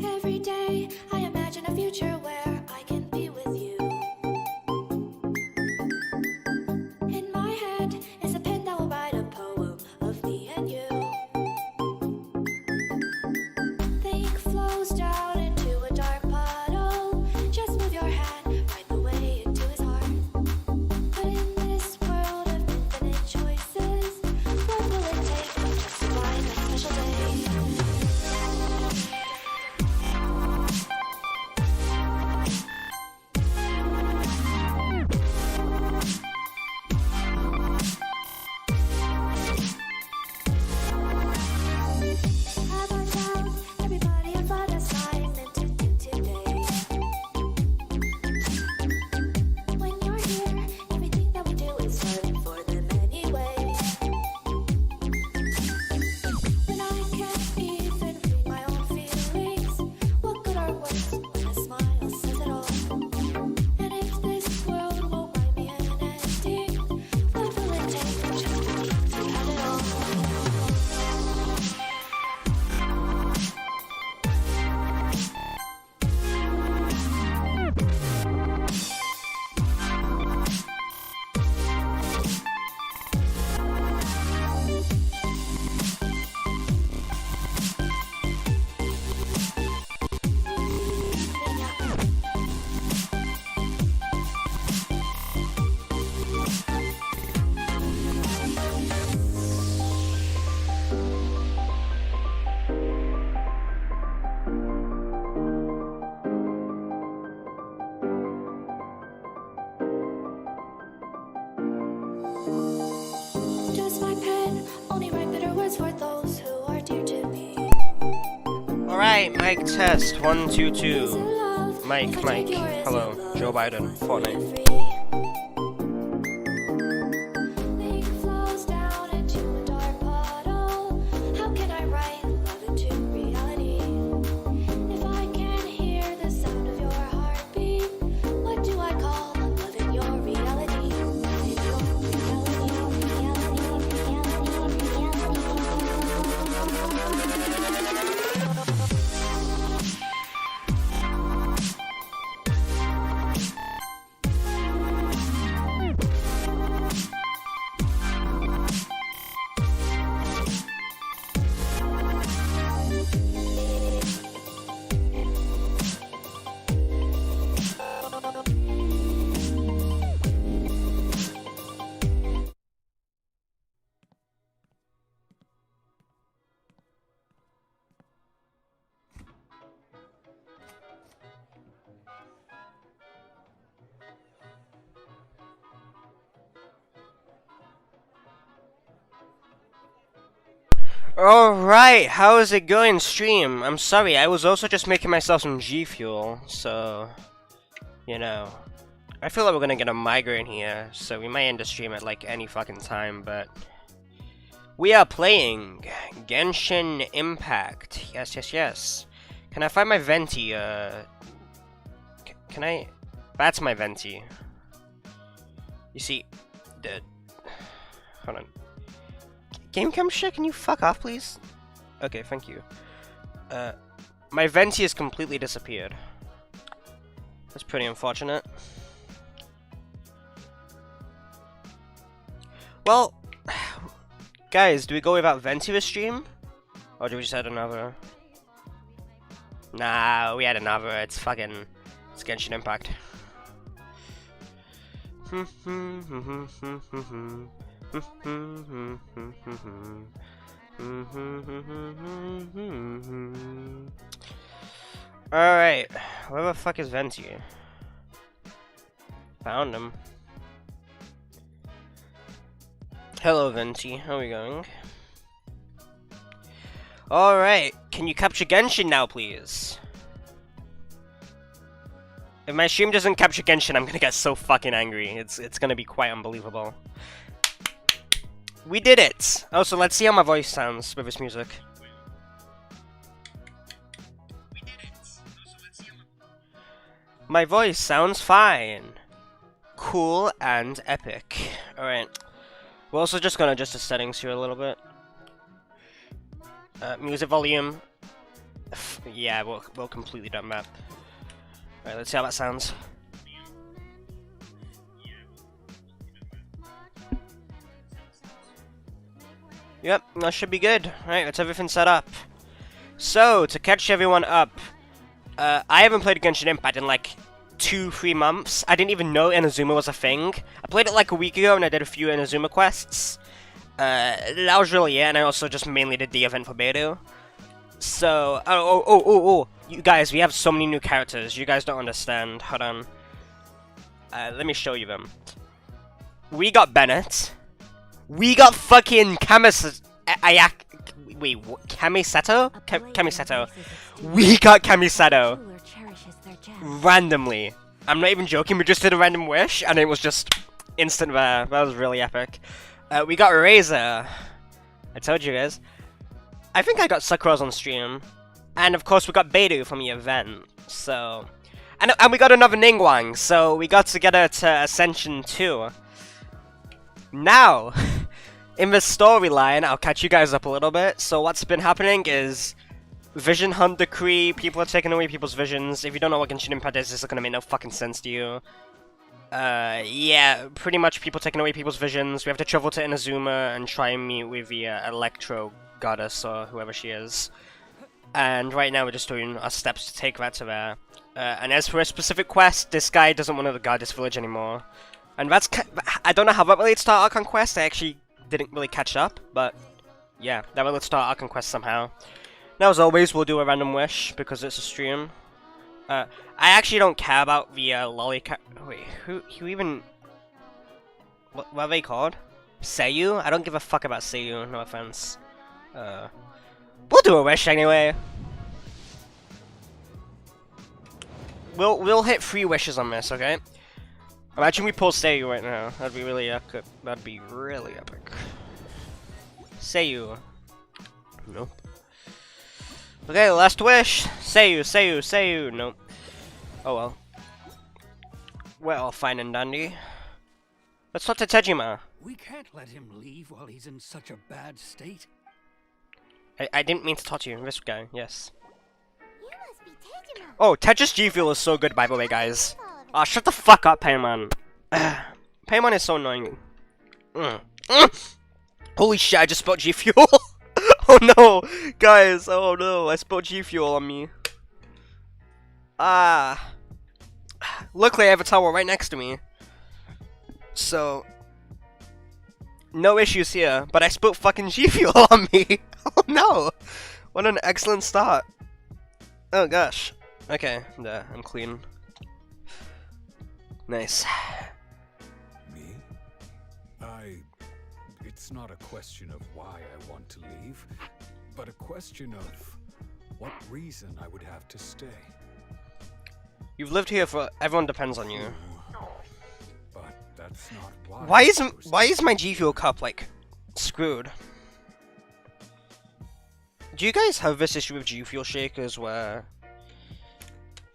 Every day I imagine a future where I can be with you. In my head is a pen that will write a poem of me and you. The ink flows down into a dark puddle. Just move your hand right the way into his heart. But in this world of infinite choices, what will it take just to find that special day? As I'm down, everybody on find assignment to do today. When you're here, everything that we do is fun for them anyway. When I can't even read my own feelings, what good are words when a smile says it all? And if this world won't write me an ending, what will it take just for me to have it all? Does my pen only write bitter words for those who are dear to me? Alright, mic test, 1, 2, Is it 2. love Mic, if I mic. take your is Hello, it love Joe Biden, if I Fortnite. feel free? The ink flows down into a dark puddle. How can I write love into reality? If I can't hear the sound of your heartbeat, what do I call love in your reality? In your Alright, how is it going, stream? I'm sorry, I was also just making myself some G Fuel, so, you know. I feel like we're gonna get a migraine here, so we might end the stream at like any fucking time, but we are playing Genshin Impact. Yes, yes, yes. Can I find my venti? Can I? That's my venti. You see, the. Hold on. Gamecam shit, can you fuck off, please? Okay, thank you. My venti has completely disappeared. That's pretty unfortunate. Well, guys, do we go without venti this stream? Or do we just add another? Nah, we had another. It's fucking. It's Genshin Impact. Alright, where the fuck is Venti? Found him. Hello Venti, how are we going? Alright, can you capture Genshin now please? If my stream doesn't capture Genshin, I'm gonna get so fucking angry. It's gonna be quite unbelievable. We did it! Also, let's see how my voice sounds with this music. My voice sounds fine. Cool and epic. Alright. We're also just gonna adjust the settings here a little bit. Music volume. Yeah, we'll completely dump map. Alright, let's see how that sounds. Yep, that should be good. Alright, that's everything set up. So, to catch everyone up, I haven't played Genshin Impact in like 2-3 months. I didn't even know Inazuma was a thing. I played it like a week ago and I did a few Inazuma quests. That was really it, and I also just mainly did the event for Beidou. So, oh, you guys, we have so many new characters. You guys don't understand. Hold on. Let me show you them. We got Bennett. We got fucking Kamiseto. Kamiseto. We got Kamiseto. Randomly. I'm not even joking, we just did a random wish, and it was just instant there. That was really epic. We got Razor. I told you guys. I think I got Sakura's on stream. And of course we got Beidou from the event. So... And we got another Ningguang, so we got to get her to Ascension 2. Now, in the storyline, I'll catch you guys up a little bit. So what's been happening is Vision Hunt Decree, people are taking away people's visions. If you don't know what Genshin Impact is, this is gonna make no fucking sense to you. Yeah, pretty much people taking away people's visions. We have to travel to Inazuma and try and meet with the Electro Goddess or whoever she is. And right now we're just doing our steps to take that to there. And as for a specific quest, this guy doesn't want to guard this village anymore. And that's... I don't know how that relates to our Archon quest. I actually didn't really catch up, but yeah, that relates to our Archon quest somehow. Now, as always, we'll do a random wish because it's a stream. I actually don't care about the lollycat. Wait, who even? What are they called? Seiyu? I don't give a fuck about Seiyu. No offense. We'll do a wish anyway. We'll hit 3 wishes on this, okay? Imagine we pull Seiyu right now. That'd be really epic. That'd be really epic. Seiyu. Nope. Okay, last wish. Seiyu. Nope. Oh well. Well, fine and dandy. Let's talk to Tejima. We can't let him leave while he's in such a bad state. I didn't mean to talk to you. This guy, yes. You must be Tejima. Oh, Teja's G Fuel is so good, by the way, guys. Ah, shut the fuck up, Paimon. Paimon is so annoying. Holy shit, I just spelled G Fuel. Oh no, guys. Oh no, I spelled G Fuel on me. Luckily, I have a tower right next to me. So, no issues here. But I spilled fucking G Fuel on me. Oh no. What an excellent start. Oh gosh. Okay, there, I'm clean. Nice. Me? It's not a question of why I want to leave, but a question of what reason I would have to stay. You've lived here for... Everyone depends on you. But that's not why. Why is my G Fuel cup, like, screwed? Do you guys have this issue with G Fuel shakers where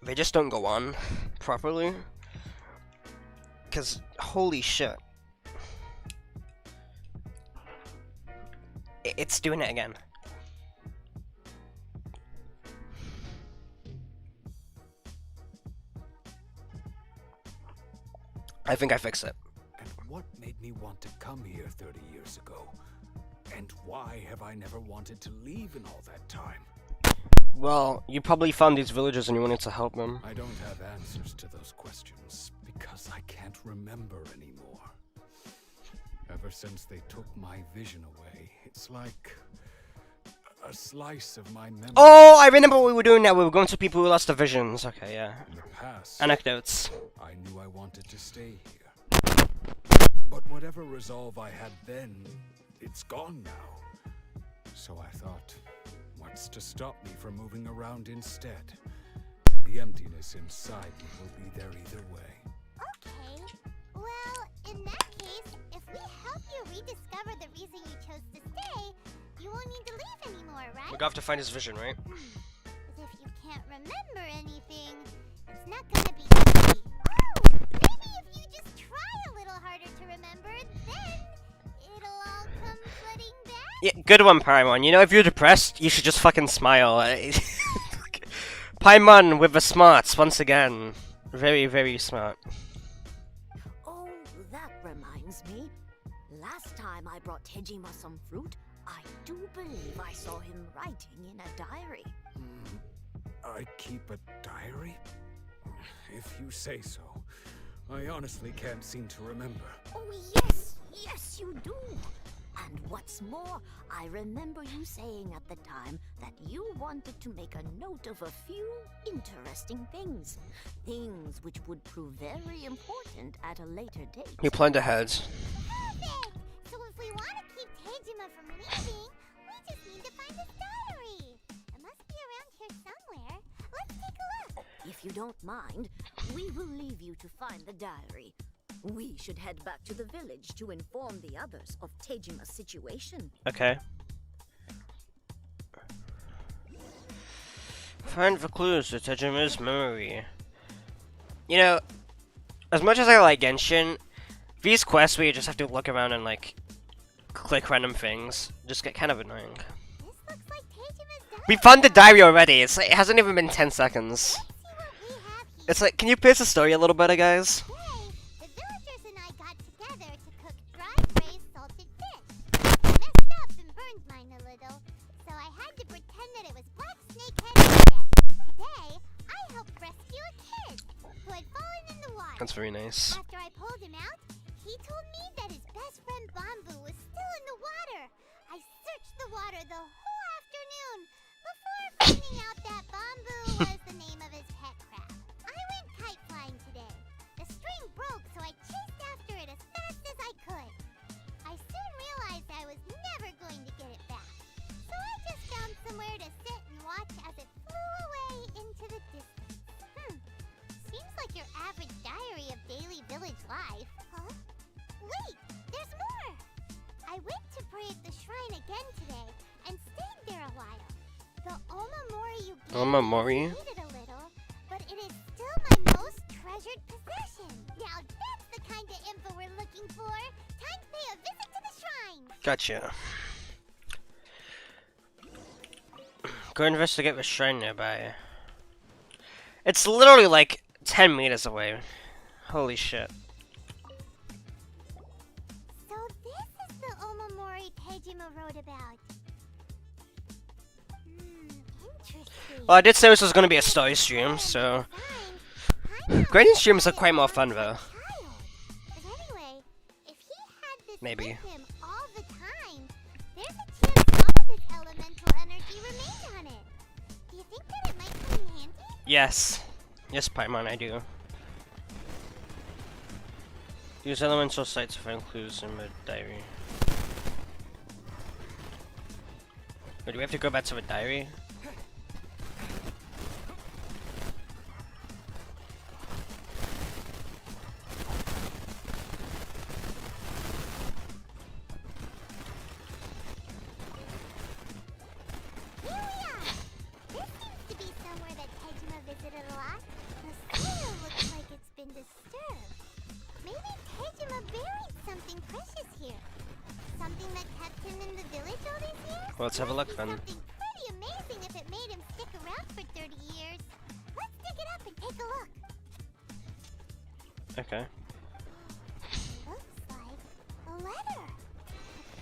they just don't go on properly? Because, holy shit. It's doing it again. I think I fixed it. And what made me want to come here 30 years ago? And why have I never wanted to leave in all that time? Well, you probably found these villagers and you wanted to help them. I don't have answers to those questions because I can't remember anymore. Ever since they took my vision away, it's like a slice of my memory. Oh, I remember what we were doing now. We were going to people who lost their visions. Okay, yeah. In the past, Anecdotes. I knew I wanted to stay here. But whatever resolve I had then, it's gone now. So I thought, what's to stop me from moving around instead? The emptiness inside me will be there either way. Okay. Well, in that case, if we help you rediscover the reason you chose to stay, you won't need to leave anymore, right? We're gonna have to find his vision, right? But if you can't remember anything, it's not gonna be easy. Oh, maybe if you just try a little harder to remember, then it'll all come flooding back. Yeah, good one, Paimon. You know, if you're depressed, you should just fucking smile. Paimon with the smarts once again. Very, very smart. Oh, that reminds me. Last time I brought Tejima some fruit, I do believe I saw him writing in a diary. I keep a diary? If you say so. I honestly can't seem to remember. Oh, yes, yes, you do. And what's more, I remember you saying at the time that you wanted to make a note of a few interesting things. Things which would prove very important at a later date. You planned ahead. Perfect! So if we want to keep Tejima from leaving, we just need to find his diary. It must be around here somewhere. Let's take a look. If you don't mind, we will leave you to find the diary. We should head back to the village to inform the others of Tejima's situation. Okay. Find the clues to Tejima's memory. You know, as much as I like Genshin, these quests where you just have to look around and like click random things just get kind of annoying. This looks like Tejima's diary. We found the diary already. It hasn't even been 10 seconds. Let's see what we have here. It's like, can you pace the story a little better, guys? Today, the villagers and I got together to cook dried braised salted fish. I messed up and burned mine a little, so I had to pretend that it was Black Snakehead instead. Today, I helped rescue a kid who had fallen in the water. That's very nice. After I pulled him out, he told me that his best friend Bamboo was still in the water. I searched the water the whole afternoon before finding out that Bamboo was the name of his pet crab. I went kite flying today. The string broke, so I chased after it as fast as I could. I soon realized I was never going to get it back. So I just found somewhere to sit and watch as it flew away into the distance. Seems like your average diary of daily village life. Huh? Wait, there's more! I went to pray at the shrine again today and stayed there a while. The Omamori you gave Omamori? me faded a little, but it is still my most treasured possession. Now that's the kind of info we're looking for. Time to pay a visit to the shrine. Gotcha. Go investigate the shrine nearby. It's literally like 10 meters away. Holy shit. So this is the Omamori Tejima wrote about. Interesting. Well, I did say this was going to be a story stream, so... Grading streams are quite more fun, though. But anyway, if he had this Maybe. with him all the time, there's a chance some of his elemental energy remained on it. Do you think that it might come in handy? Yes. Yes, Paimon, I do. Use elemental sight to find clues in the diary. Wait, do we have to go back to the diary? Here we are! This seems to be somewhere that Tejima visited a lot. The soil looks like it's been disturbed. Maybe Tejima buried something precious here. Something that kept him in the village all these years? Well, let's have a look then. Something pretty amazing if it made him stick around for 30 years. Let's dig it up and take a look. Okay. Looks like a letter.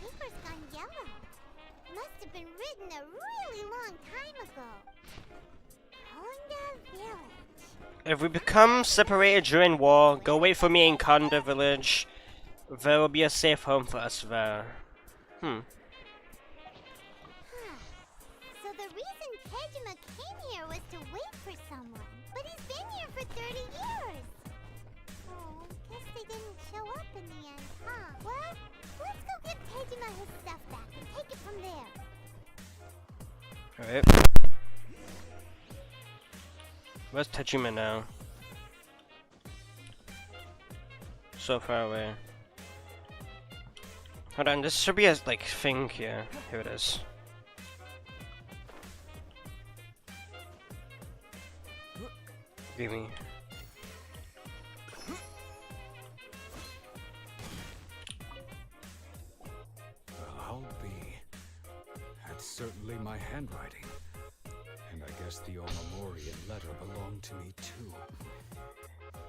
The paper's gone yellow. Must have been written a really long time ago. Honda Village. If we become separated during war, go wait for me in Konda village. There will be a safe home for us there. So the reason Tejima came here was to wait for someone. But he's been here for 30 years. Oh, guess they didn't show up in the end, huh? Well, let's go give Tejima his stuff back and take it from there. Alright. Where's Tejima now? So far away. Hold on, this should be a like thing here. Here it is. Give me. Well, I'll be. That's certainly my handwriting. And I guess the Omamorian letter belonged to me too.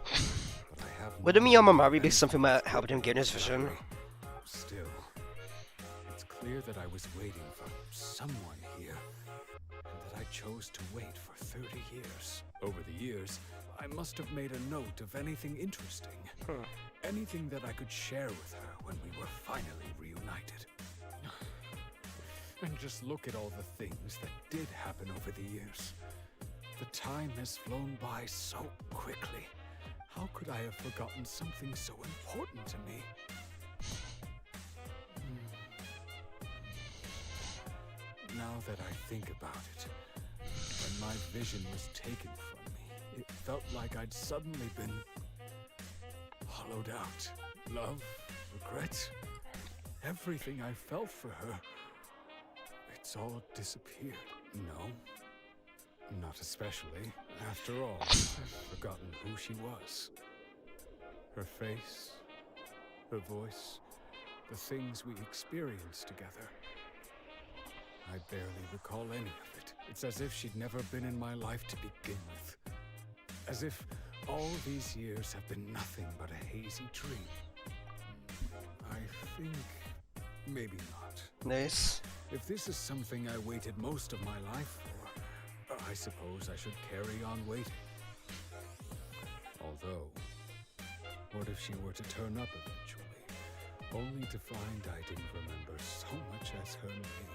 But I have Wouldn't no Miyamamori be memory something that helped him get his vision? Still, it's clear that I was waiting for someone here, and that I chose to wait for 30 years. Over the years, I must have made a note of anything interesting. Anything that I could share with her when we were finally reunited. And just look at all the things that did happen over the years. The time has flown by so quickly. How could I have forgotten something so important to me? Now that I think about it, when my vision was taken from me, it felt like I'd suddenly been hollowed out. Love, regret, everything I felt for her, it's all disappeared. No, not especially. After all, I've forgotten who she was. Her face, her voice, the things we experienced together. I barely recall any of it. It's as if she'd never been in my life to begin with. As if all these years have been nothing but a hazy dream. I think maybe not. Nice. If this is something I waited most of my life for, I suppose I should carry on waiting. Although, what if she were to turn up eventually, only to find I didn't remember so much as her name?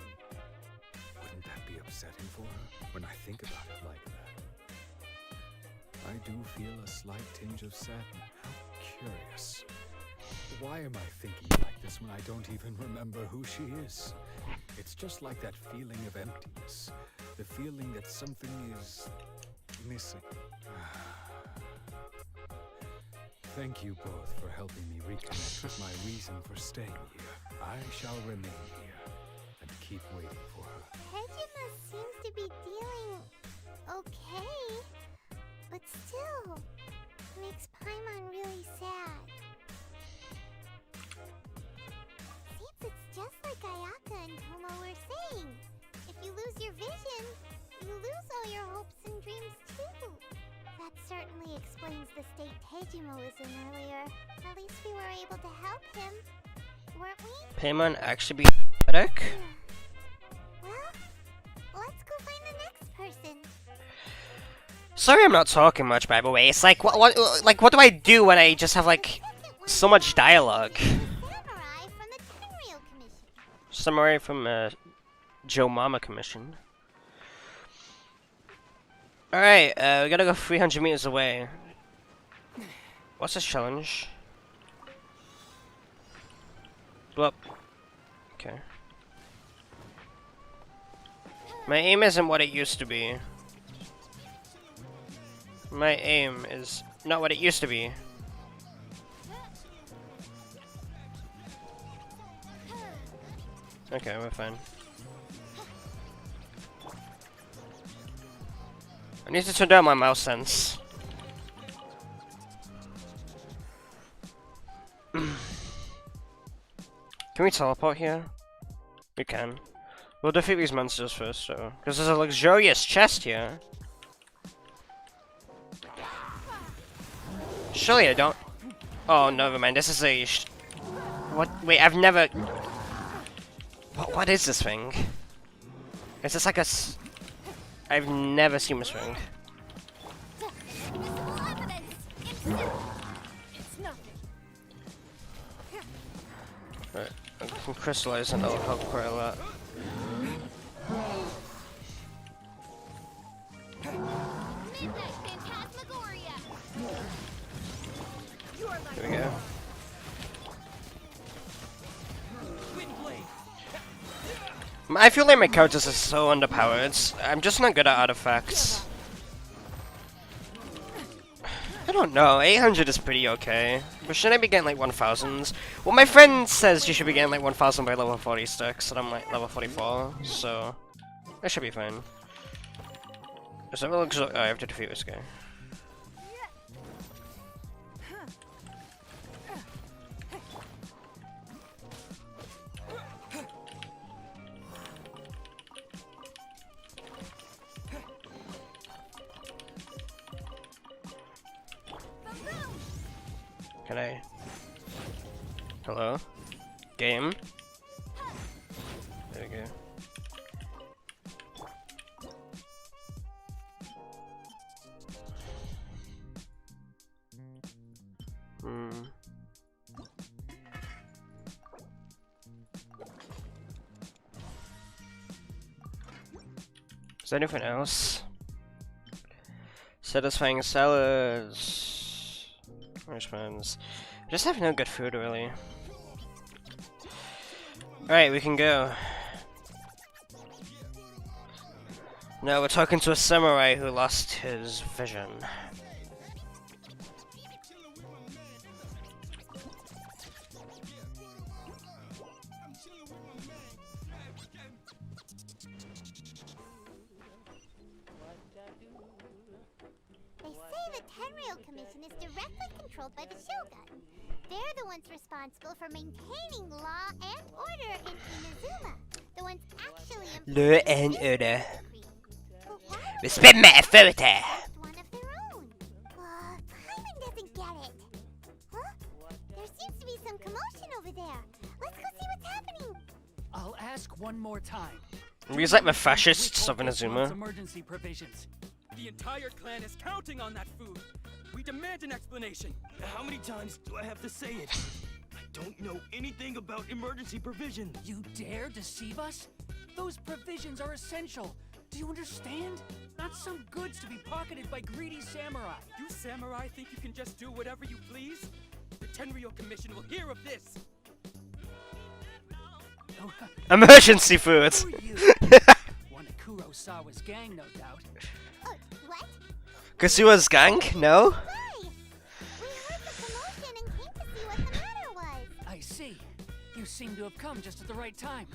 Wouldn't that be upsetting for her when I think about it like that? I do feel a slight tinge of sadness. How curious. Why am I thinking like this when I don't even remember who she is? It's just like that feeling of emptiness. The feeling that something is missing. Thank you both for helping me reconnect with my reason for staying here. I shall remain here and keep waiting for her. Hejima seems to be dealing okay, but still makes Paimon really sad. Seems it's just like Ayaka and Tomo were saying. If you lose your vision, you lose all your hopes and dreams too. That certainly explains the state Tejima was in earlier. At least we were able to help him, weren't we? Paimon actually be pathetic? Well, let's go find the next person. Sorry I'm not talking much, by the way. It's like, what do I do when I just have, like, so much dialogue? Samurai from the Tenryou Commission. Samurai from, Joe Mama Commission. Alright, we gotta go 300 meters away. What's this challenge? Blow up. Okay. My aim isn't what it used to be. My aim is not what it used to be. Okay, we're fine. I need to turn down my mouse sense. Can we teleport here? We can. We'll defeat these monsters first, so. Because there's a luxurious chest here. Surely I don't. Oh, never mind. This is a. What? Wait, I've never. What is this thing? Is this like a. I've never seen this thing. Right, I can crystallize and that'll help quite a lot. Here we go. I feel like my characters are so underpowered. I'm just not good at artifacts. I don't know, 800 is pretty okay. But shouldn't I be getting like 1000s? Well, my friend says you should be getting like 1000 by level 46, and I'm like level 44, so that should be fine. So it looks like I have to defeat this guy. Can I? Hello? Game? There we go. Is there anything else? Satisfying salads. Which ones? I just have no good food, really. Alright, we can go. No, we're talking to a samurai who lost his vision. They say the Tenryou Commission is directly controlled by the Shogun. They're the ones responsible for maintaining law and order in Inazuma. The ones actually Law and order. But why would Respect my authority. they elect one of their own? Paimon doesn't get it. Huh? There seems to be some commotion over there. Let's go see what's happening. I'll ask one more time. He's like the fascists Which of wants Inazuma. emergency provisions. The entire clan is counting on that food. We demand an explanation. How many times do I have to say it? I don't know anything about emergency provision. You dare deceive us? Those provisions are essential. Do you understand? Not some goods to be pocketed by greedy samurai. You samurai think you can just do whatever you please? The Tenryou Commission will hear of this. Oh, Emergency food. who are you? One of Kurosawa's gang, no doubt. What? Kasua's gang? No? Hi! We heard the commotion and came to see what the matter was. I see. You seem to have come just at the right time.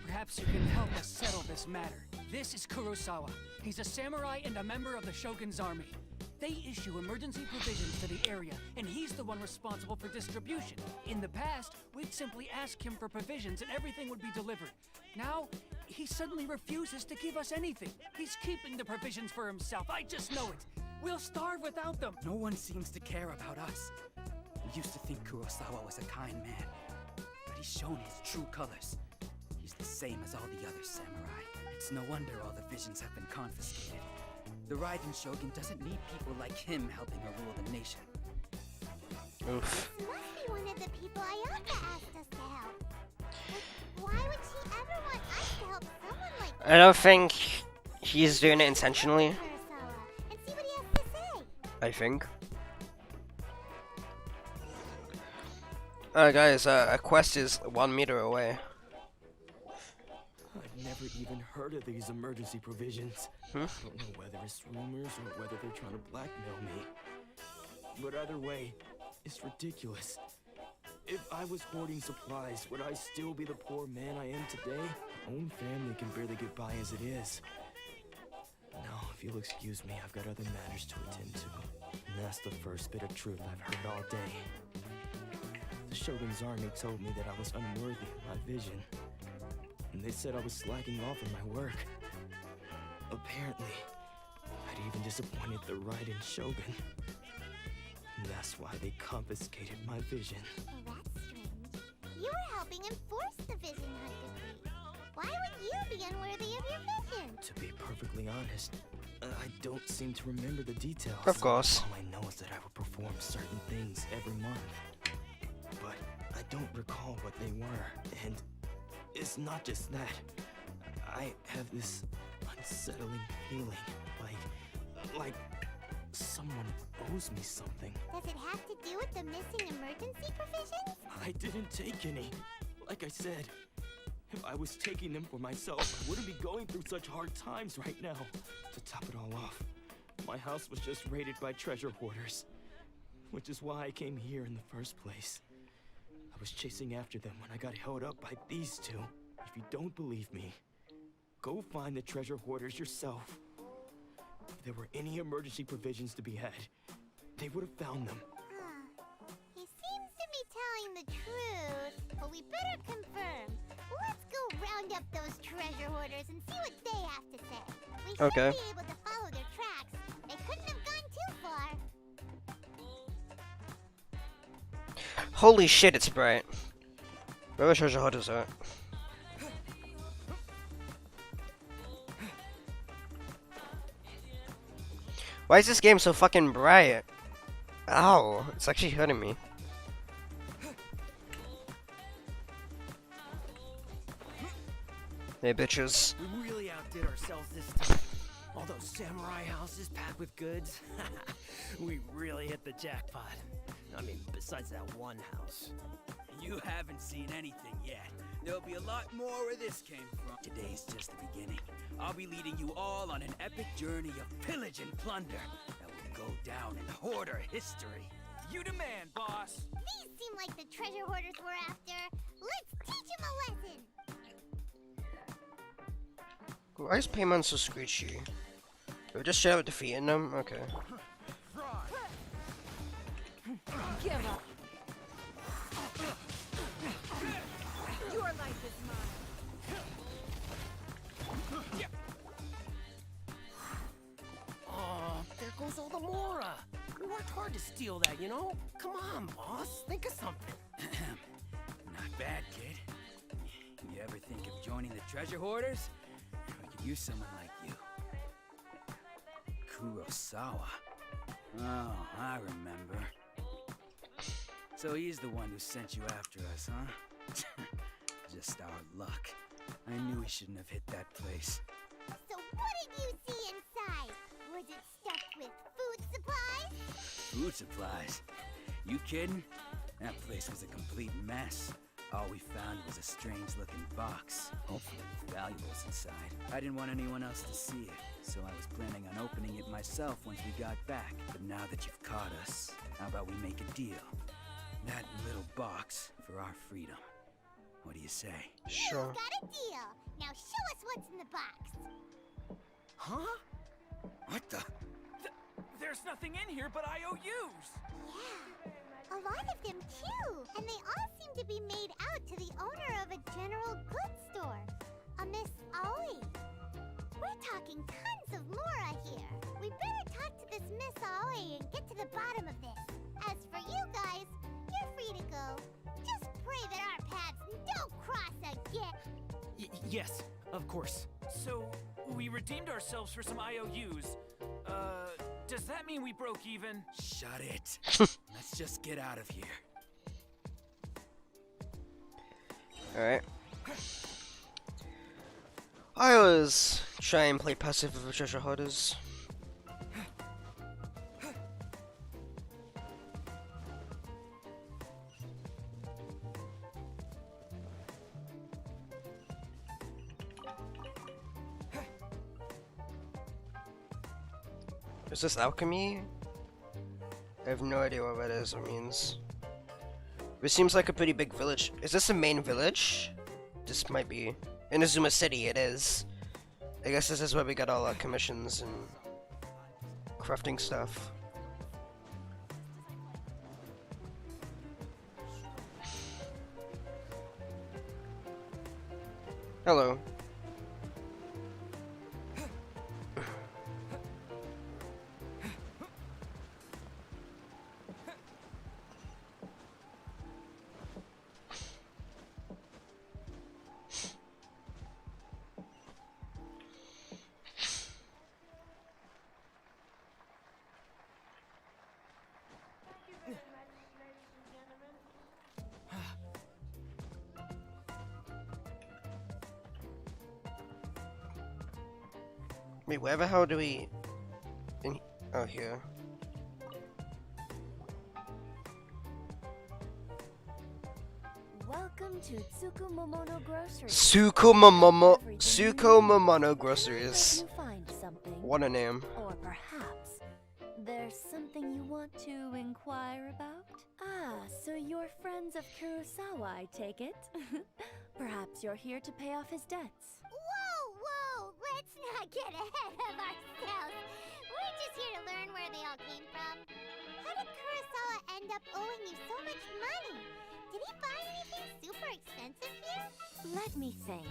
Perhaps you can help us settle this matter. This is Kurosawa. He's a samurai and a member of the Shogun's army. They issue emergency provisions to the area, and he's the one responsible for distribution. In the past, we'd simply ask him for provisions and everything would be delivered. Now, he suddenly refuses to give us anything. He's keeping the provisions for himself. I just know it. We'll starve without them. No one seems to care about us. We used to think Kurosawa was a kind man, but he's shown his true colors. He's the same as all the other samurai. It's no wonder all the visions have been confiscated. The Raiden Shogun doesn't need people like him helping her rule the nation. Oof. Must be one of the people Ayaka asked us to help. But why would she ever want us to help someone like I don't think he's doing it intentionally. Kurosawa and see what he has to say? I think. Guys, a quest is 1 meter away. I've never even heard of these emergency provisions. I don't know whether it's rumors or whether they're trying to blackmail me. But either way, it's ridiculous. If I was hoarding supplies, would I still be the poor man I am today? My own family can barely get by as it is. Now, if you'll excuse me, I've got other matters to attend to. And that's the first bit of truth I've heard all day. The Shogun's army told me that I was unworthy of my vision. And they said I was slacking off in my work. Apparently, I'd even disappointed the Raiden Shogun. And that's why they confiscated my vision. Well, that's strange. You were helping enforce the Vision Hunt decree. Why would you be unworthy of your vision? To be perfectly honest, I don't seem to remember the details. Of course. All I know is that I would perform certain things every month. But I don't recall what they were. And it's not just that. I have this unsettling feeling, like someone owes me something. Does it have to do with the missing emergency provisions? I didn't take any. Like I said, if I was taking them for myself, I wouldn't be going through such hard times right now. To top it all off, my house was just raided by treasure hoarders, which is why I came here in the first place. I was chasing after them when I got held up by these two. If you don't believe me, go find the treasure hoarders yourself. If there were any emergency provisions to be had, they would have found them. He seems to be telling the truth, but we better confirm. Let's go round up those treasure hoarders and see what they have to say. We should Okay. be able to follow their tracks. They couldn't have gone too far. Holy shit, it's bright. Where was treasure hunters at? Why is this game so fucking bright? Ow, it's actually hurting me. Hey, bitches. We really outdid ourselves this time. All those samurai houses packed with goods. We really hit the jackpot. I mean, besides that one house. You haven't seen anything yet. There'll be a lot more where this came from. Today's just the beginning. I'll be leading you all on an epic journey of pillage and plunder that will go down in hoarder history. You demand, boss. These seem like the treasure hoarders we're after. Let's teach them a lesson. Why is Paimon so screechy? We're just straight up defeating them? Okay. Give up. Your life is mine. Oh, there goes all the Mora. We worked hard to steal that, you know? Come on, boss. Think of something. Not bad, kid. You ever think of joining the treasure hoarders? We could use someone like you. Kurosawa. Oh, I remember. So he's the one who sent you after us, huh? Just our luck. I knew we shouldn't have hit that place. So what did you see inside? Was it stuffed with food supplies? Food supplies? You kidding? That place was a complete mess. All we found was a strange-looking box, hopefully with valuables inside. I didn't want anyone else to see it, so I was planning on opening it myself once we got back. But now that you've caught us, how about we make a deal? That little box for our freedom. What do you say? Sure. Got a deal. Now show us what's in the box. Huh? What the? There's nothing in here but IOUs. Yeah, a lot of them too. And they all seem to be made out to the owner of a general goods store, a Miss Aoi. We're talking tons of Mora here. We better talk to this Miss Aoi and get to the bottom of this. As for you guys, you're free to go. Just pray that our paths don't cross again. Yes, of course. So, we redeemed ourselves for some IOUs. Does that mean we broke even? Shut it. Let's just get out of here. Alright. I always try and play passive with treasure hoarders. Is this alchemy? I have no idea what that is or means. It seems like a pretty big village. Is this a main village? This might be. In Azuma City it is. I guess this is where we got all our commissions and crafting stuff. Hello. Wait, where the hell do we... Oh, here. Welcome to Tsukumomono Grocery. Tsukumomono Groceries. You find something, What a name. or perhaps there's something you want to inquire about? Ah, so you're friends of Kurosawa, I take it. Perhaps you're here to pay off his debts. Whoa, let's not get ahead of ourselves. We're just here to learn where they all came from. How did Kurosawa end up owing you so much money? Did he buy anything super expensive here? Let me think.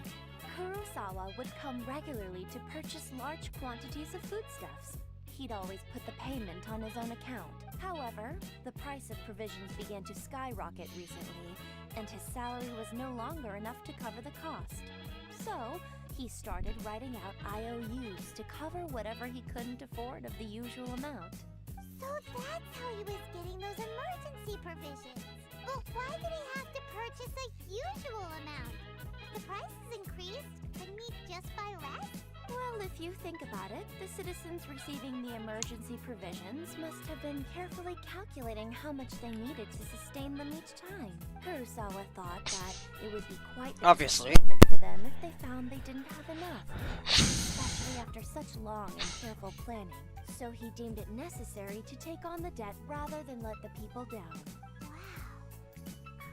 Kurosawa would come regularly to purchase large quantities of foodstuffs. He'd always put the payment on his own account. However, the price of provisions began to skyrocket recently, and his salary was no longer enough to cover the cost. So, he started writing out IOUs to cover whatever he couldn't afford of the usual amount. So that's how he was getting those emergency provisions. But why did he have to purchase a usual amount? If the price is increased, couldn't he just buy less? Well, if you think about it, the citizens receiving the emergency provisions must have been carefully calculating how much they needed to sustain them each time. Kurosawa thought that it would be quite the Obviously. disappointment for them if they found they didn't have enough, especially after such long and careful planning. So he deemed it necessary to take on the debt rather than let the people down. Wow.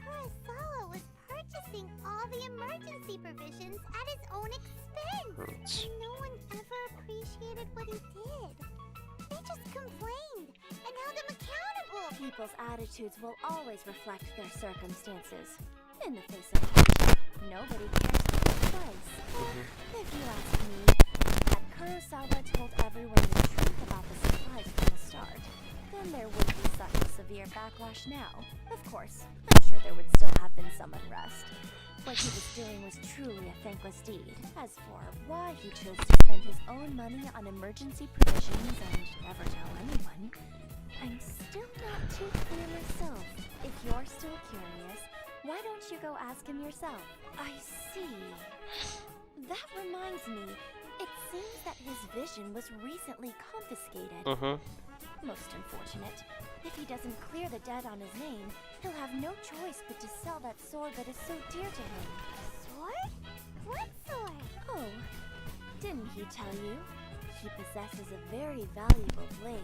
Kurosawa was purchasing all the emergency provisions at his own expense. And no one ever appreciated what he did. They just complained and held him accountable. People's attitudes will always reflect their circumstances. In the face of hardship, nobody cares to give price. If you ask me, had Kurosawa told everyone the truth about the supplies from the start, then there would be such a severe backlash now. Of course, I'm sure there would still have been some unrest. What he was doing was truly a thankless deed. As for why he chose to spend his own money on emergency provisions and never tell anyone, I'm still not too clear myself. If you're still curious, why don't you go ask him yourself? I see. That reminds me, it seems that his vision was recently confiscated. Most unfortunate. If he doesn't clear the debt on his name, he'll have no choice but to sell that sword that is so dear to him. Sword? What sword? Oh, didn't he tell you? He possesses a very valuable blade.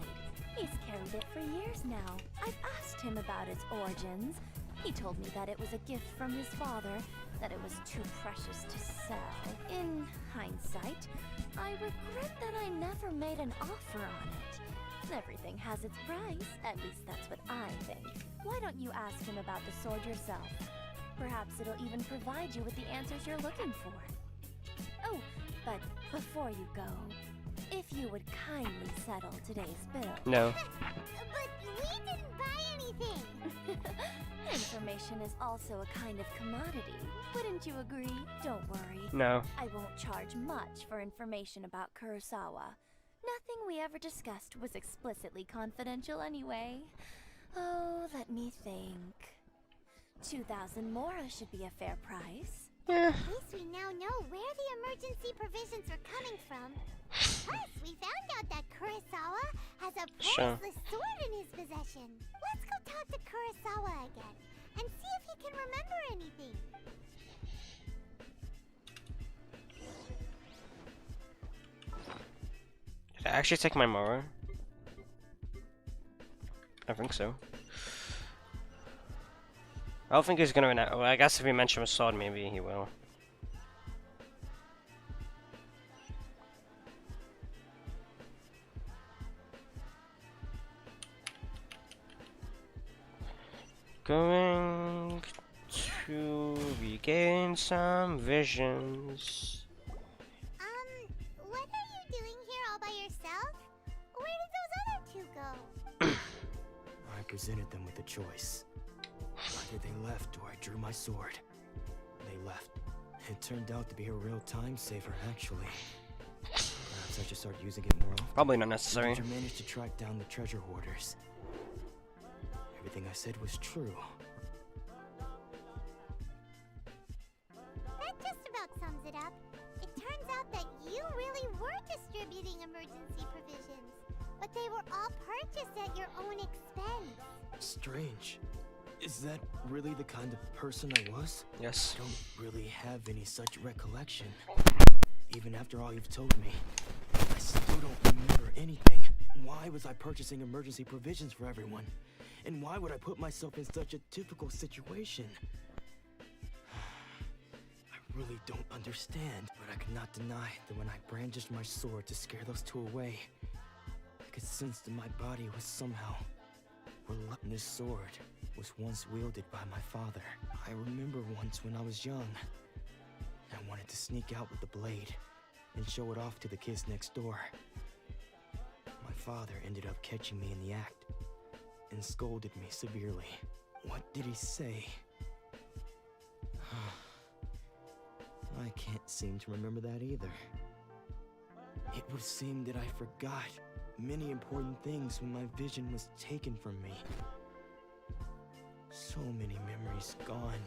He's carried it for years now. I've asked him about its origins. He told me that it was a gift from his father, that it was too precious to sell. In hindsight, I regret that I never made an offer on it. Everything has its price, at least that's what I think. Why don't you ask him about the sword yourself? Perhaps it'll even provide you with the answers you're looking for. Oh, but before you go, if you would kindly settle today's bill. No. But we didn't buy anything. Information is also a kind of commodity. Wouldn't you agree? Don't worry. No. I won't charge much for information about Kurosawa. Nothing we ever discussed was explicitly confidential anyway. Oh, let me think. 2,000 mora should be a fair price. At least we now know where the emergency provisions are coming from. Plus, we found out that Kurosawa has a priceless sword in his possession. Let's go talk to Kurosawa again and see if he can remember anything. Did I actually take my Mora? I think so. I don't think he's gonna run out. Well, I guess if we mention a sword, maybe he will. Going to regain some visions. What are you doing here all by yourself? Where did those other two go? I presented them with a choice. Either they left or I drew my sword. They left. It turned out to be a real time saver, actually. Perhaps I should start using it more often. Probably not necessary. I managed to track down the treasure hoarders. Everything I said was true. That just about sums it up. It turns out that you really were distributing emergency provisions, but they were all purchased at your own expense. Strange. Is that really the kind of person I was? Yes. I don't really have any such recollection. Even after all you've told me, I still don't remember anything. Why was I purchasing emergency provisions for everyone? And why would I put myself in such a difficult situation? I really don't understand, but I cannot deny that when I brandished my sword to scare those two away, I could sense that my body was somehow reluctant. This sword was once wielded by my father. I remember once when I was young, I wanted to sneak out with the blade and show it off to the kids next door. My father ended up catching me in the act and scolded me severely. What did he say? I can't seem to remember that either. It would seem that I forgot many important things when my vision was taken from me. So many memories gone.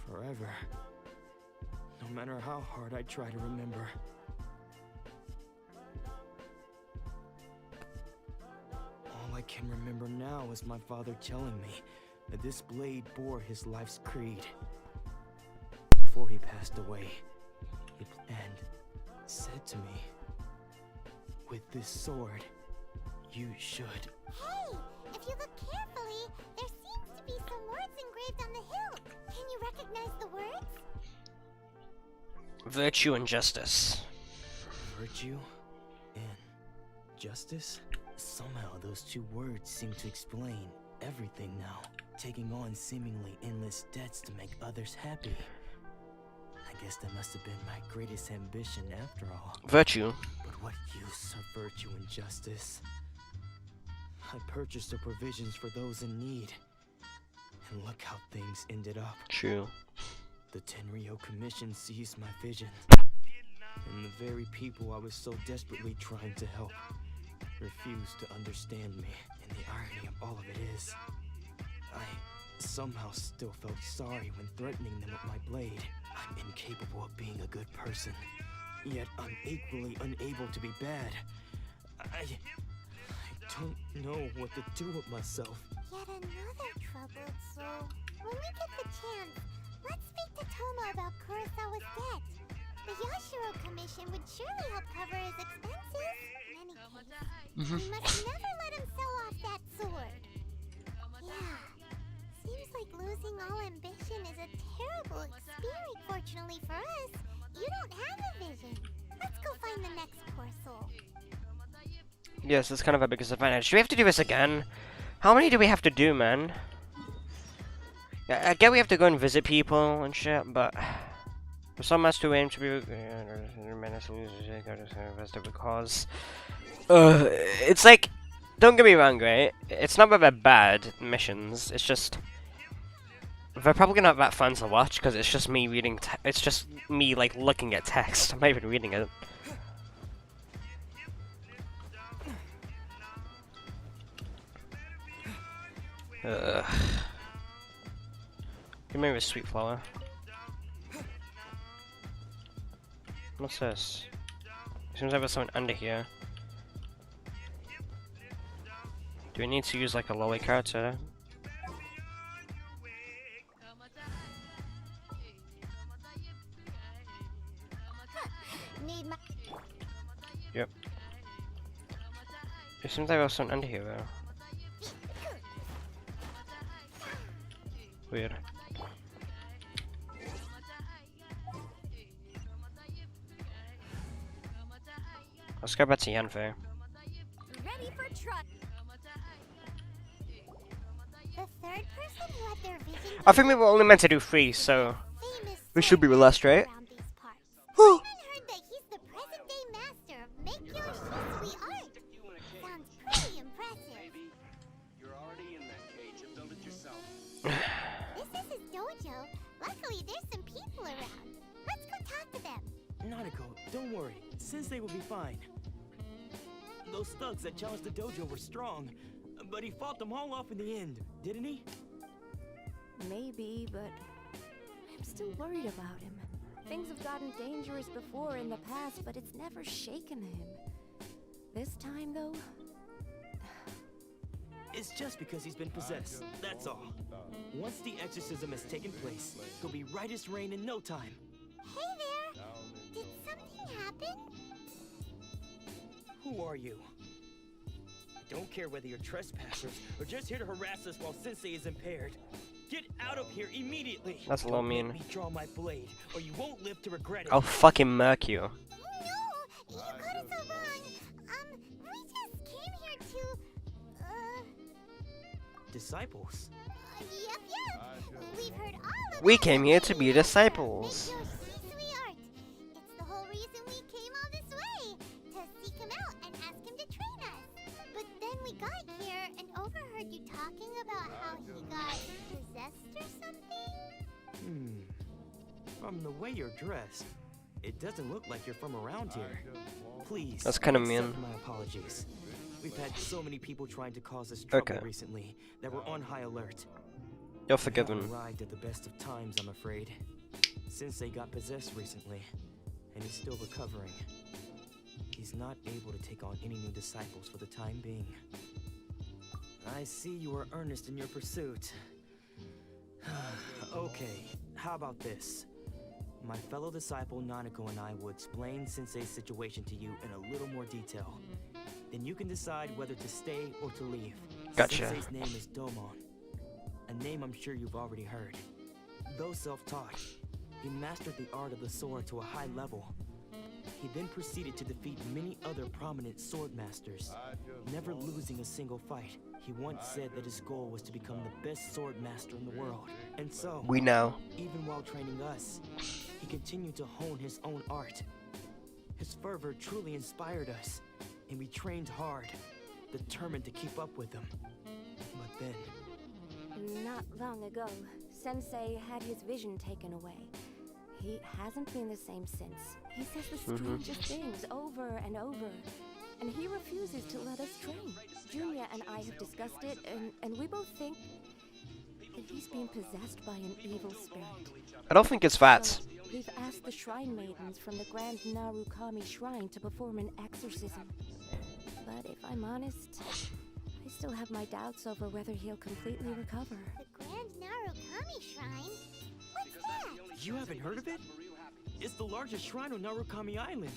Forever. No matter how hard I try to remember. All I can remember now is my father telling me that this blade bore his life's creed. Before he passed away, and said to me, with this sword, you should. Hey, if you look carefully, there seems to be some words engraved on the hilt. Can you recognize the words? Virtue and justice. Virtue and justice? Somehow those two words seem to explain everything now. Taking on seemingly endless debts to make others happy. I guess that must have been my greatest ambition after all. Virtue. But what use of virtue and justice? I purchased the provisions for those in need. And look how things ended up. True. The Tenryo Commission seized my vision. And the very people I was so desperately trying to help refused to understand me. And the irony of all of it is, I somehow still felt sorry when threatening them with my blade. I'm incapable of being a good person, yet I'm equally unable to be bad. I don't know what to do with myself. Yet another troubled soul. When we get the chance, let's speak to Toma about Kurosawa's debt. The Yashiro Commission would surely help cover his expenses. In any case, we must never let him sell off that sword. Yeah. Seems like losing all ambition is a terrible experience. Fortunately for us, you don't have a vision. Let's go find the next poor soul. Yes, it's kind of a big disadvantage. Do we have to do this again? How many do we have to do, man? Yeah, I get we have to go and visit people and shit, but for some must to aim to be because it's like, don't get me wrong, right? It's not that they're bad missions. It's just they're probably not that fun to watch because it's just me reading. It's just me like looking at text. I'm not even reading it. Give me a sweet flower. What's this? Seems like there's something under here. Do we need to use like a lolly card to? Yep. It seems like there's something under here though. Weird. Let's go back to Yanfei. Ready for truck. The third person who had their vision I think we were only meant to do 3, so famous we should be last, right? around these parts. Simon heard that he's the present-day master of make-your shisui art. Sounds pretty impressive. You're already in that cage and built it yourself. This is his dojo. Luckily, there's some people around. Let's go talk to them. Nanako, don't worry. Sensei will be fine. Those thugs that challenged the dojo were strong, but he fought them all off in the end, didn't he? Maybe, but I'm still worried about him. Things have gotten dangerous before in the past, but it's never shaken him. This time, though, It's just because he's been possessed, that's all. Once the exorcism has taken place, he'll be right as rain in no time. Hey there! Did something happen? Who are you? I don't care whether you're trespassers or just here to harass us while Sensei is impaired. Get out of here immediately! That's a little Don't mean. Let me draw my blade, or you won't live to regret it. I'll fucking murk you. No! You got us all wrong. We just came here to, Disciples? Yep. We've heard all We about came the here to be Make-your disciples. shisui art. It's the whole reason we came all this way. To seek him out and ask him to train us. got here and overheard you talking about how he got possessed or something. From the way you're dressed, it doesn't look like you're from around here. Please. That's kinda accept mean. my apologies. We've had so many people trying to cause us trouble Okay. recently that we're on high alert. You're We forgiven. haven't arrived at the best of times, I'm afraid. Sensei got possessed recently, and he's still recovering. He's not able to take on any new disciples for the time being. I see you are earnest in your pursuit. Okay, how about this? My fellow disciple Nanako and I will explain Sensei's situation to you in a little more detail. Then you can decide whether to stay or to leave. Gotcha. Sensei's name is Domon, a name I'm sure you've already heard. Though self-taught, he mastered the art of the sword to a high level. He then proceeded to defeat many other prominent sword masters, never losing a single fight. He once said that his goal was to become the best sword master in the world. And so, We know. even while training us, he continued to hone his own art. His fervor truly inspired us, and we trained hard, determined to keep up with him. But then, Not long ago, Sensei had his vision taken away. He hasn't been the same since. He says the strangest things over and over, and he refuses to let us train. Junya and I have discussed it, and we both think that he's being possessed by an evil spirit. I don't think it's fats. So we've asked the shrine maidens from the Grand Narukami Shrine to perform an exorcism. But if I'm honest, I still have my doubts over whether he'll completely recover. The Grand Narukami Shrine? What's that? you haven't heard of it? It's the largest shrine on Narukami Island.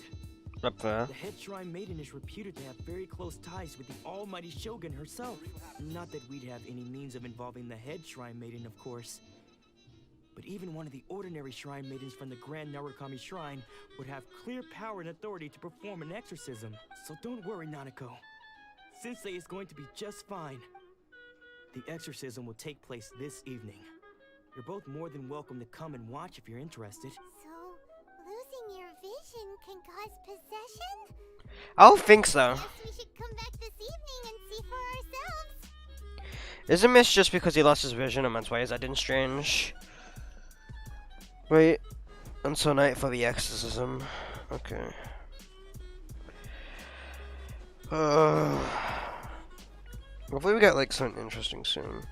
Up there. The head shrine maiden is reputed to have very close ties with the almighty Shogun herself. Not that we'd have any means of involving the head shrine maiden, of course. But even one of the ordinary shrine maidens from the Grand Narukami Shrine would have clear power and authority to perform an exorcism. So don't worry, Nanako. Sensei is going to be just fine. The exorcism will take place this evening. You're both more than welcome to come and watch if you're interested. So, losing your vision can cause possession? I don't think so. Guess we should come back this evening and see for ourselves. Isn't this just because he lost his vision and that's why he's acting strange? Wait until night for the exorcism. Okay. Hopefully we get like something interesting soon.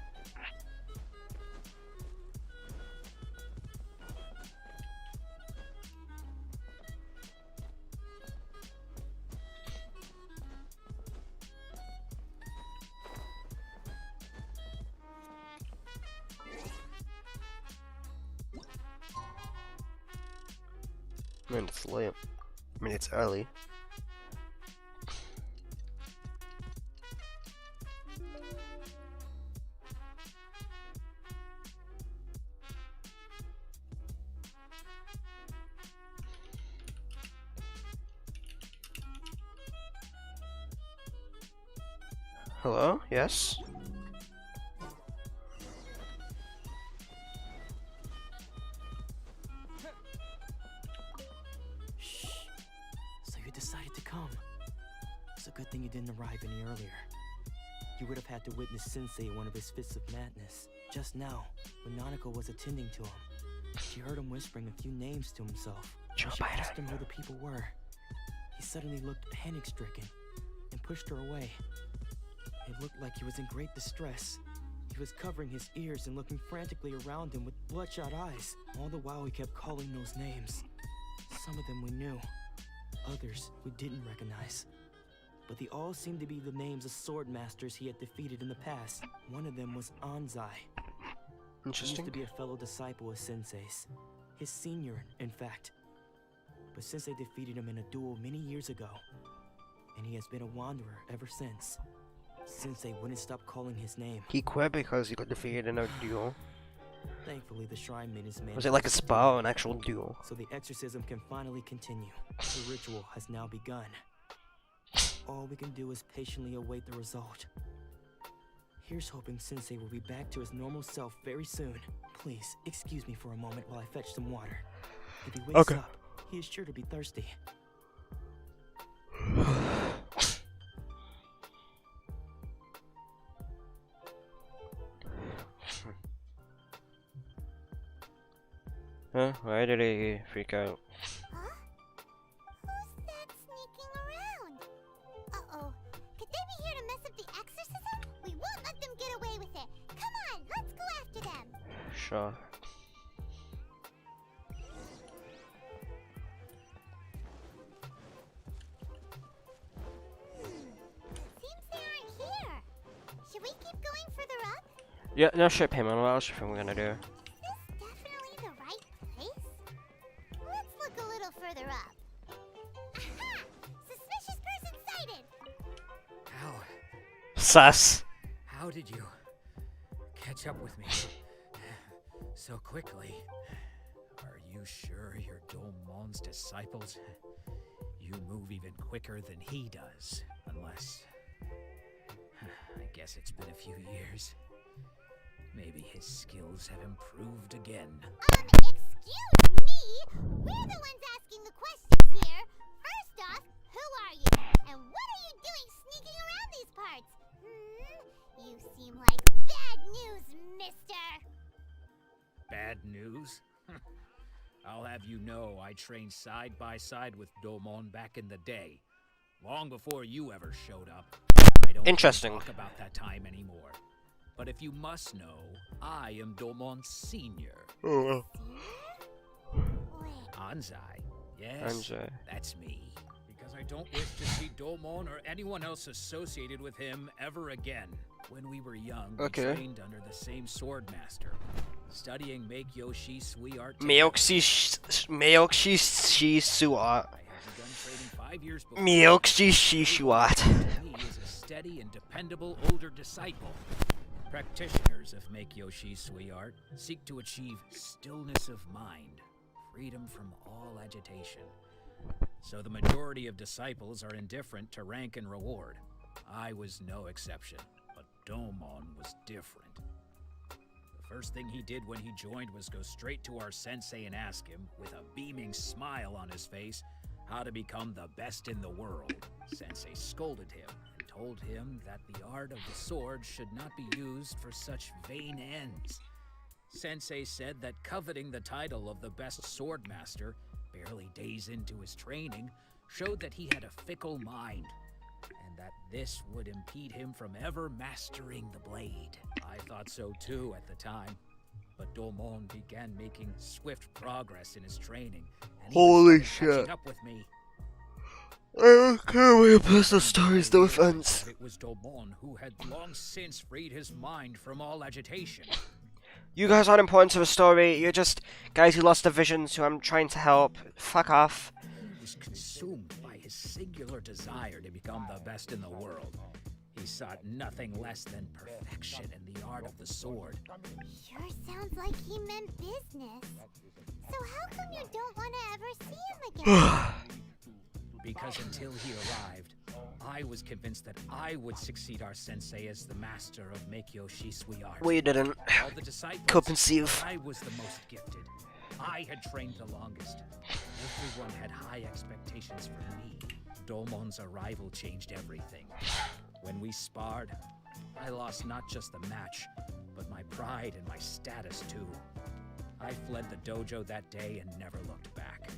I mean, it's late. I mean, it's early. Hello? Yes? Shh. So you decided to come. It's a good thing you didn't arrive any earlier. You would have had to witness Sensei in one of his fits of madness. Just now, when Nanako was attending to him, she heard him whispering a few names to himself. Joe She Biden. asked him who the people were. He suddenly looked panic-stricken and pushed her away. It looked like he was in great distress. He was covering his ears and looking frantically around him with bloodshot eyes. All the while he kept calling those names. Some of them we knew, others we didn't recognize. But they all seemed to be the names of sword masters he had defeated in the past. One of them was Anzai. He used Interesting. to be a fellow disciple of Sensei's. His senior, in fact. But Sensei defeated him in a duel many years ago. And he has been a wanderer ever since. Sensei wouldn't stop calling his name. He quit because he got defeated in a duel. Thankfully, the shrine maidens managed. Was it like a spa or an actual duel? So the exorcism can finally continue. The ritual has now begun. All we can do is patiently await the result. Here's hoping Sensei will be back to his normal self very soon. Please, excuse me for a moment while I fetch some water. If he wakes Okay. up, he is sure to be thirsty. Huh? Why did he freak out? Huh? Who's that sneaking around? Uh-oh. Could they be here to mess up the exorcism? We won't let them get away with it. Come on, let's go after them. Sure. Seems they aren't here. Should we keep going further up? Yeah, no shit, Payman. What else you think we're gonna do? Is this definitely the right place? Let's look a little further up. Aha! Suspicious person sighted! Sus. How did you catch up with me so quickly? Are you sure you're Domon's disciples? You move even quicker than he does, unless... I guess it's been a few years. Maybe his skills have improved again. Excuse me? We're the ones asking the questions here. First off, who are you? And what are you doing sneaking around these parts? You seem like bad news, mister. Bad news? I'll have you know I trained side by side with Domon back in the day. Long before you ever showed up. I don't Interesting. talk about that time anymore. But if you must know, I am Domon's senior. Oh, Wait, Anzai. Yes, Anzai. that's me. Because I don't wish to see Domon or anyone else associated with him ever again. When we were young, we Okay. trained under the same sword master, studying Make Yoshi Sui art. Meokshi Suat. I had begun training 5 years before. Meokshi Shishuat. He is a steady and dependable older disciple. Practitioners of Make Yoshi Sui art seek to achieve stillness of mind, freedom from all agitation. So the majority of disciples are indifferent to rank and reward. I was no exception, but Domon was different. The first thing he did when he joined was go straight to our sensei and ask him, with a beaming smile on his face, how to become the best in the world. Sensei scolded him and told him that the art of the sword should not be used for such vain ends. Sensei said that coveting the title of the best sword master, barely days into his training, showed that he had a fickle mind, and that this would impede him from ever mastering the blade. I thought so too at the time, but Domon began making swift progress in his training, and he Holy was catching shit. up with me. I don't care about your personal stories, no offense. It was Domon who had long since freed his mind from all agitation. You guys aren't important to the story. You're just guys who lost their visions who I'm trying to help. Fuck off. He was consumed by his singular desire to become the best in the world. He sought nothing less than perfection in the art of the sword. sure sounds like he meant business. So how come you don't want to ever see him again? Because until he arrived, I was convinced that I would succeed our sensei as the master of Make Yoshi Sui art. We didn't. All the disciples, Co-conceive. I was the most gifted. I had trained the longest. Everyone had high expectations for me. Domon's arrival changed everything. When we sparred, I lost not just the match, but my pride and my status too. I fled the dojo that day and never looked back.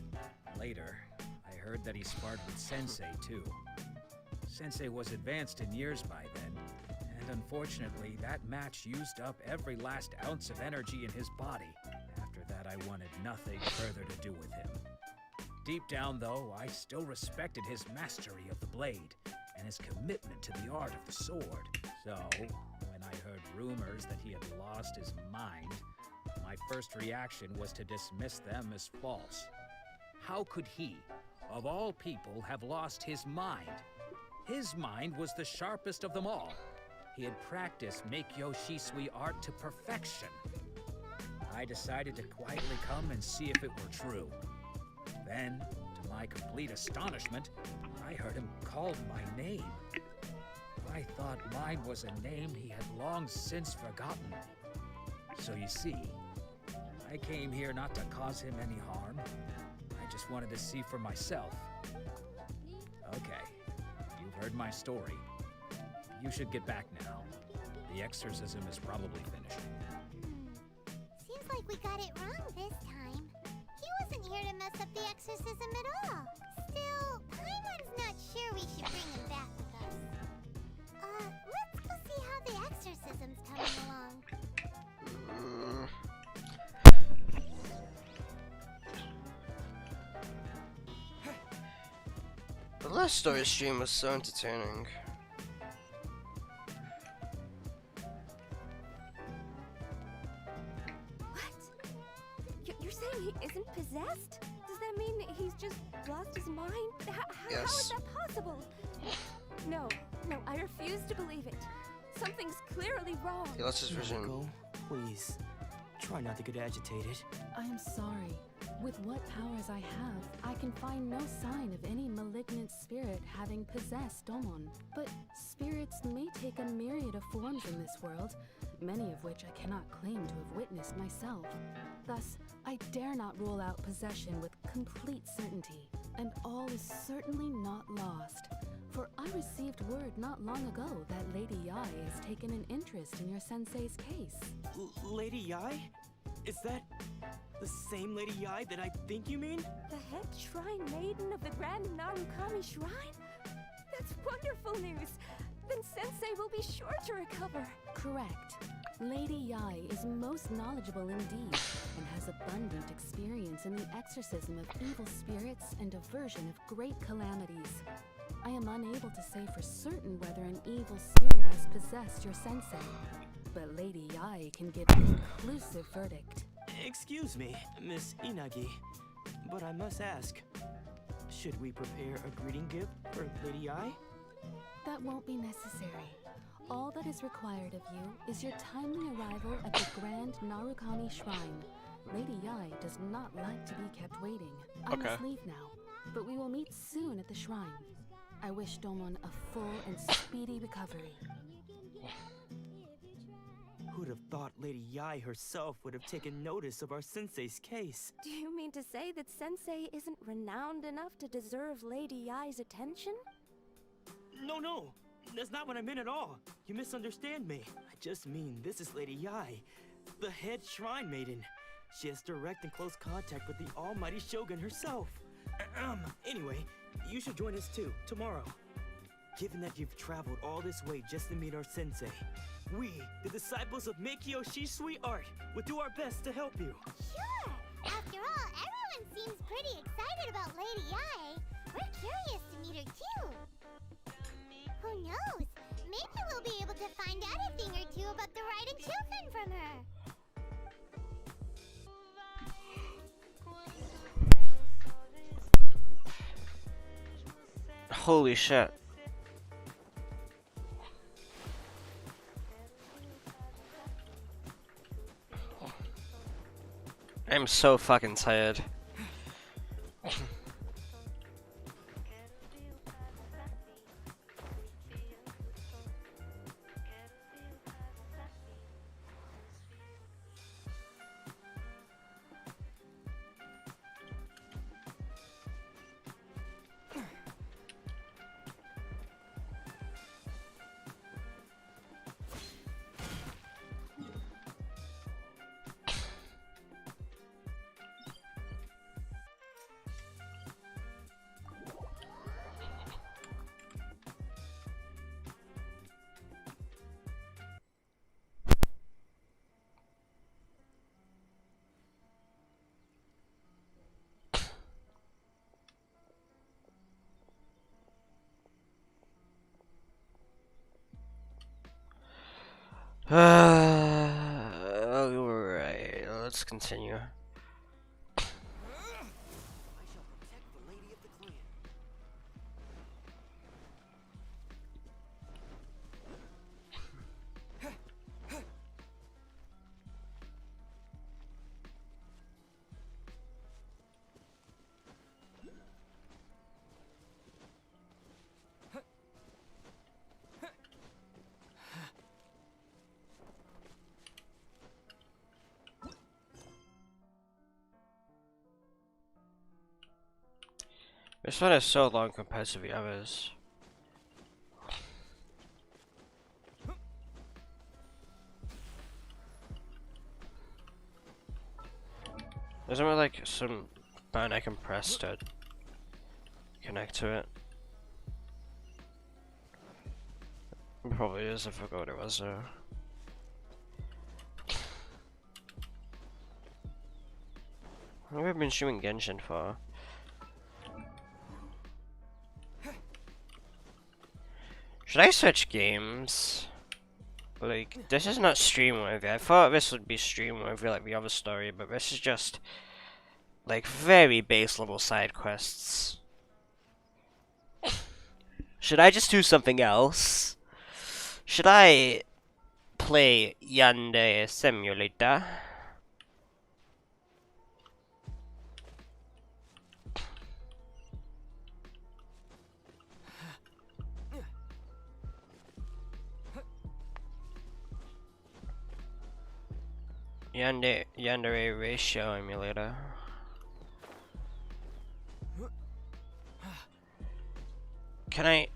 Later, I heard that he sparred with Sensei too. Sensei was advanced in years by then, and unfortunately, that match used up every last ounce of energy in his body. After that, I wanted nothing further to do with him. Deep down, though, I still respected his mastery of the blade and his commitment to the art of the sword. So, when I heard rumors that he had lost his mind, my first reaction was to dismiss them as false. How could he, of all people, have lost his mind? His mind was the sharpest of them all. He had practiced Make Yoshi Sui art to perfection. I decided to quietly come and see if it were true. Then, to my complete astonishment, I heard him call my name. I thought mine was a name he had long since forgotten. So you see, I came here not to cause him any harm. I just wanted to see for myself. Okay, you've heard my story. You should get back now. The exorcism is probably finished. Seems like we got it wrong this time. here to mess up the exorcism at all. Still, Paimon's not sure we should bring him back with us. Let's go see how the exorcism's coming along. The last story stream was so entertaining. You're saying he isn't possessed? Does that mean that he's just lost his mind? How Yes. is that possible? No, I refuse to believe it. Something's clearly wrong. He lost his vision. Go, please. Try not to get agitated. I am sorry. With what powers I have, I can find no sign of any malignant spirit having possessed Domon. But spirits may take a myriad of forms in this world, many of which I cannot claim to have witnessed myself. Thus, I dare not rule out possession with complete certainty. And all is certainly not lost. For I received word not long ago that Lady Yai has taken an interest in your sensei's case. Lady Yai? Is that the same Lady Yai that I think you mean? The head shrine maiden of the Grand Narukami Shrine? That's wonderful news! Then Sensei will be sure to recover. Correct. Lady Yai is most knowledgeable indeed, and has abundant experience in the exorcism of evil spirits and aversion of great calamities. I am unable to say for certain whether an evil spirit has possessed your sensei, but Lady Yai can give a conclusive verdict. Excuse me, Miss Inagi, but I must ask, should we prepare a greeting gift for Lady Yai? That won't be necessary. All that is required of you is your timely arrival at the Grand Narukami Shrine. Lady Yai does not like to be kept waiting. I must leave now, but we will meet soon at the shrine. I wish Domon a full and speedy recovery. Who'd have thought Lady Yai herself would have taken notice of our sensei's case? Do you mean to say that Sensei isn't renowned enough to deserve Lady Yai's attention? No, that's not what I meant at all. You misunderstand me. I just mean this is Lady Yai, the head shrine maiden. She has direct and close contact with the almighty Shogun herself. Anyway, you should join us too, tomorrow. Given that you've traveled all this way just to meet our sensei, we, the disciples of Meikyo Shisui Art, will do our best to help you. Sure! After all, everyone seems pretty excited about Lady Yai. We're curious to meet her too. Who knows? Maybe we'll be able to find out a thing or two about the Raiden children from her. Holy shit. I'm so fucking tired. Alright, let's continue. I shall protect the lady of the clan. This one is so long compared to the others. Isn't there like some Fine, I can press to connect to it. It probably is, I forgot what it was though. What have I been streaming Genshin for? Should I switch games? Like, this is not stream worthy. I thought this would be stream worthy like the other story, but this is just like very base level side quests. Should I just do something else? Should I play Yandere Simulator? Yandere Ratio Emulator. Can I...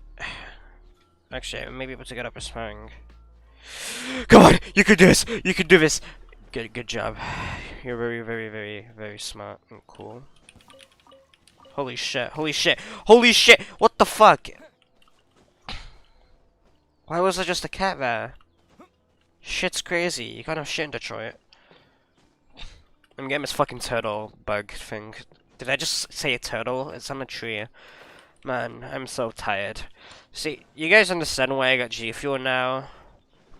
Actually, I may be able to get up a spang. Come on! You can do this! You can do this! Good job. You're very smart and cool. Holy shit, holy shit, holy shit! What the fuck? Why was there just a cat there? Shit's crazy. You can't have shit in Detroit. I'm getting this fucking turtle bug thing. Did I just say a turtle? It's on a tree. Man, I'm so tired. See, you guys understand why I got G Fuel now?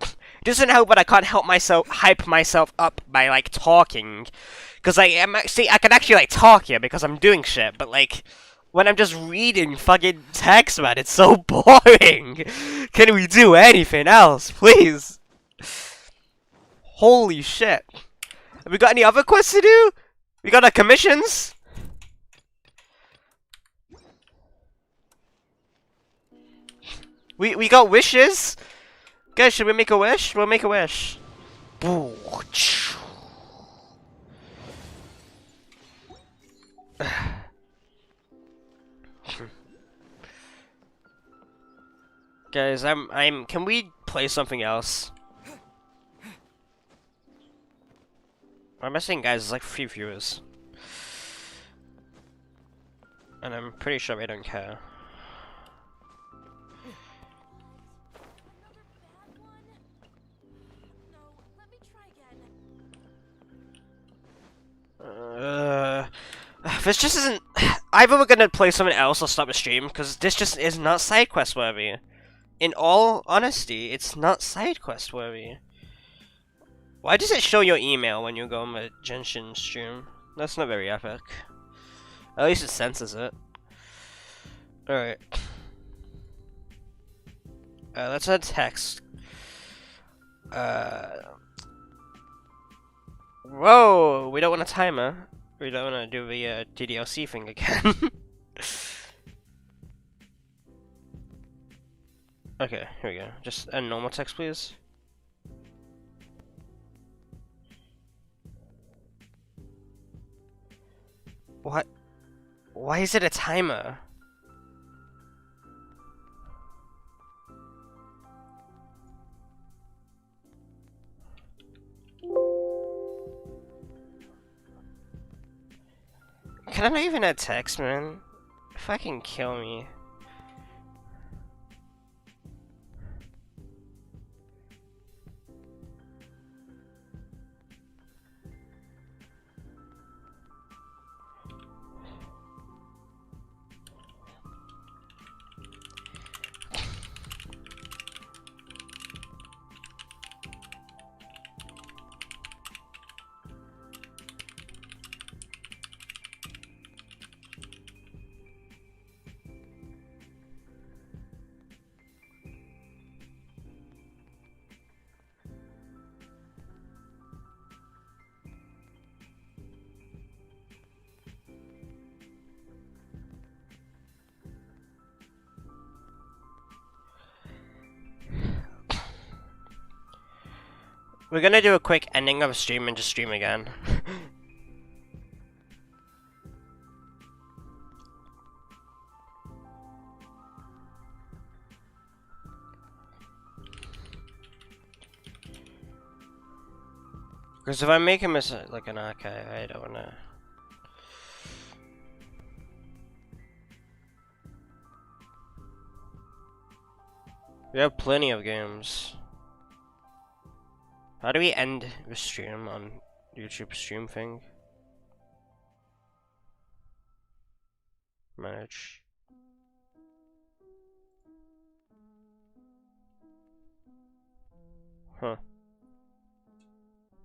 It doesn't help that I can't help myself hype myself up by like talking. Cause I can actually like talk here because I'm doing shit, but like when I'm just reading fucking text, man, it's so boring. Can we do anything else, please? Holy shit. Have we got any other quests to do? We got our commissions? We got wishes? Guys, should we make a wish? We'll make a wish. Guys, can we play something else? I'm missing, guys, it's like 3 viewers. And I'm pretty sure they don't care. This just isn't... Either we're gonna play something else or stop the stream, because this just is not side quest worthy. In all honesty, it's not side quest worthy. Why does it show your email when you go on a Genshin stream? That's not very epic. At least it censors it. Alright. Let's add text. Whoa! We don't want a timer. We don't want to do the DDLC thing again. Okay, here we go. Just a normal text, please. What? Why is it a timer? Can I not even add text, man? Fucking kill me. We're gonna do a quick ending of a stream and just stream again. Because if I make him as like an archive, I don't wanna. We have plenty of games. How do we end the stream on YouTube stream thing? Manage. Huh.